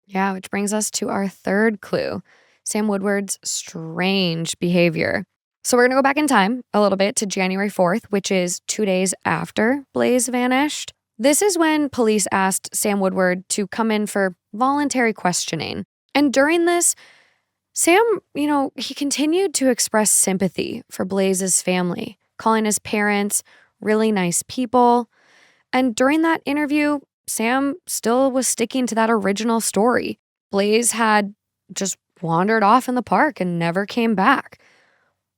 Yeah, which brings us to our third clue, Sam Woodward's strange behavior. So we're going to go back in time a little bit to January 4th, which is 2 days after Blaze vanished. This is when police asked Sam Woodward to come in for voluntary questioning. And during this, Sam, he continued to express sympathy for Blaze's family, calling his parents really nice people. And during that interview, Sam still was sticking to that original story. Blaze had just wandered off in the park and never came back.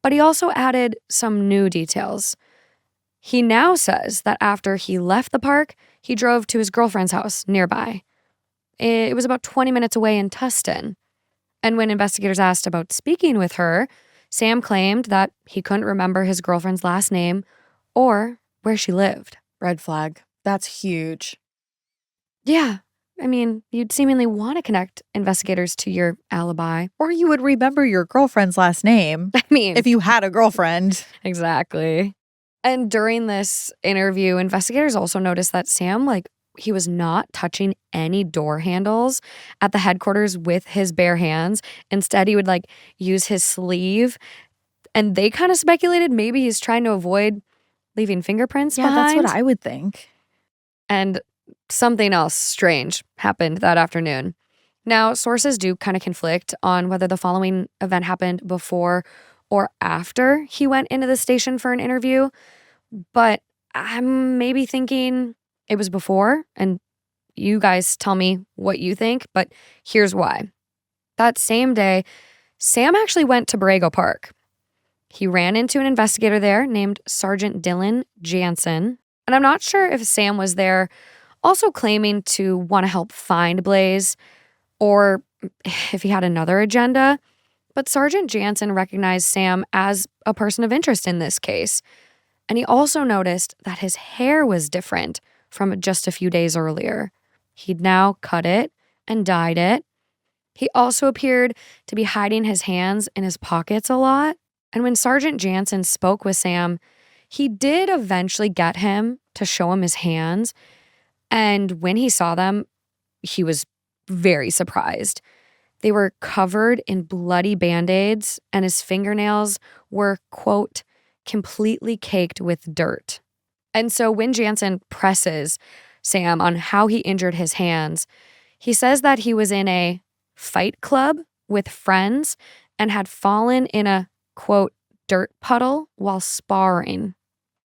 But he also added some new details. He now says that after he left the park, he drove to his girlfriend's house nearby. It was about 20 minutes away in Tustin. And when investigators asked about speaking with her, Sam claimed that he couldn't remember his girlfriend's last name or where she lived. Red flag. That's huge. Yeah. I mean, you'd seemingly want to connect investigators to your alibi. Or you would remember your girlfriend's last name. I mean, if you had a girlfriend. Exactly. And during this interview, investigators also noticed that Sam, he was not touching any door handles at the headquarters with his bare hands. Instead, he would use his sleeve. And they kind of speculated maybe he's trying to avoid leaving fingerprints behind. Yeah, that's what I would think. And something else strange happened that afternoon. Now, sources do kind of conflict on whether the following event happened before or after he went into the station for an interview. But I'm maybe thinking it was before, and you guys tell me what you think, but here's why. That same day, Sam actually went to Borrego Park. He ran into an investigator there named Sergeant Dylan Jansen, and I'm not sure if Sam was there also claiming to want to help find Blaze or if he had another agenda. But Sergeant Jansen recognized Sam as a person of interest in this case. And he also noticed that his hair was different from just a few days earlier. He'd now cut it and dyed it. He also appeared to be hiding his hands in his pockets a lot. And when Sergeant Jansen spoke with Sam, he did eventually get him to show him his hands. And when he saw them, he was very surprised. They were covered in bloody Band-Aids, and his fingernails were, quote, completely caked with dirt. And so when Jansen presses Sam on how he injured his hands, he says that he was in a fight club with friends and had fallen in a, quote, dirt puddle while sparring.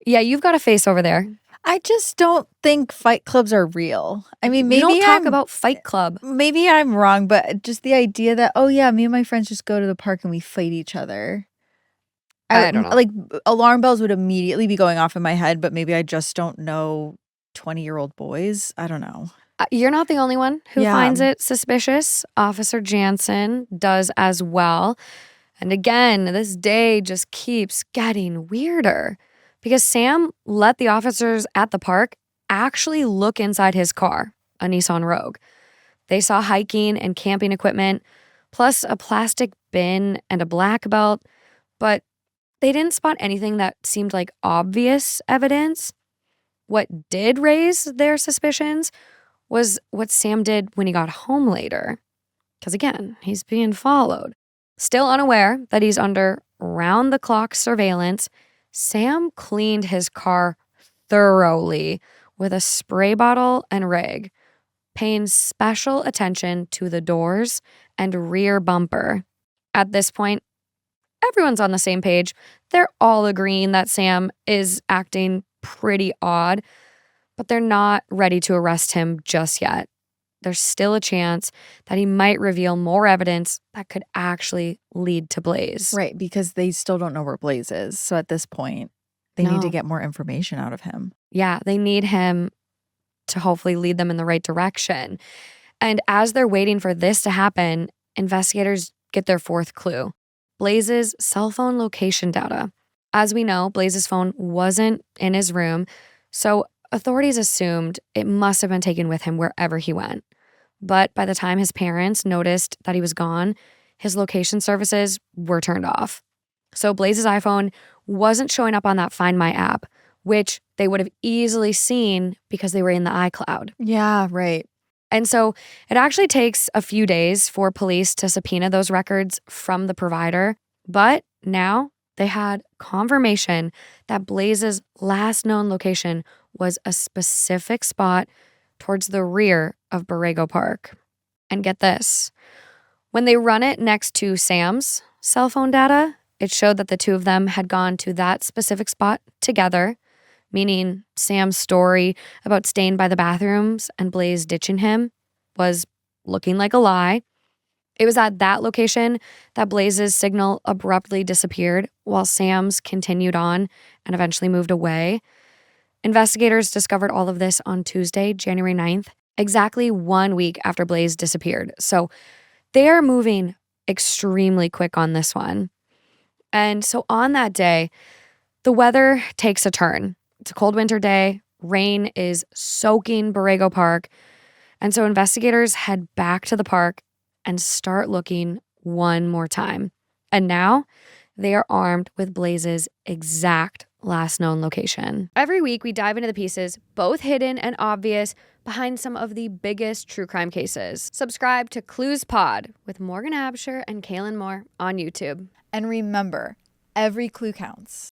Yeah, you've got a face over there. I just don't think fight clubs are real. I mean, maybe you don't talk about Fight Club. Maybe I'm wrong, but just the idea that, oh yeah, me and my friends just go to the park and we fight each other. I don't know. Alarm bells would immediately be going off in my head, but maybe I just don't know 20-year-old boys. I don't know. You're not the only one who finds it suspicious. Officer Jansen does as well. And again, this day just keeps getting weirder because Sam let the officers at the park actually look inside his car, a Nissan Rogue. They saw hiking and camping equipment, plus a plastic bin and a black belt, but they didn't spot anything that seemed like obvious evidence. What did raise their suspicions was what Sam did when he got home later. Because again, he's being followed. Still unaware that he's under round-the-clock surveillance, Sam cleaned his car thoroughly with a spray bottle and rig, paying special attention to the doors and rear bumper. At this point, everyone's on the same page. They're all agreeing that Sam is acting pretty odd, but they're not ready to arrest him just yet. There's still a chance that he might reveal more evidence that could actually lead to Blaze. Right, because they still don't know where Blaze is. So at this point, they need to get more information out of him. Yeah, they need him to hopefully lead them in the right direction. And as they're waiting for this to happen, investigators get their fourth clue: Blaze's cell phone location data. As we know, Blaze's phone wasn't in his room, so authorities assumed it must have been taken with him wherever he went. But by the time his parents noticed that he was gone, his location services were turned off. So Blaze's iPhone wasn't showing up on that Find My app, which they would have easily seen because they were in the iCloud. Yeah, right. And so it actually takes a few days for police to subpoena those records from the provider. But now they had confirmation that Blaze's last known location was a specific spot towards the rear of Borrego Park. And get this, when they run it next to Sam's cell phone data, it showed that the two of them had gone to that specific spot together, meaning Sam's story about staying by the bathrooms and Blaze ditching him was looking like a lie. It was at that location that Blaze's signal abruptly disappeared while Sam's continued on and eventually moved away. Investigators discovered all of this on Tuesday, January 9th, exactly 1 week after Blaze disappeared. So they are moving extremely quick on this one. And so on that day, the weather takes a turn. It's a cold winter day. Rain is soaking Borrego Park. And so investigators head back to the park and start looking one more time. And now they are armed with Blaze's exact last known location. Every week, we dive into the pieces, both hidden and obvious, behind some of the biggest true crime cases. Subscribe to Clues Pod with Morgan Absher and Kaelyn Moore on YouTube. And remember, every clue counts.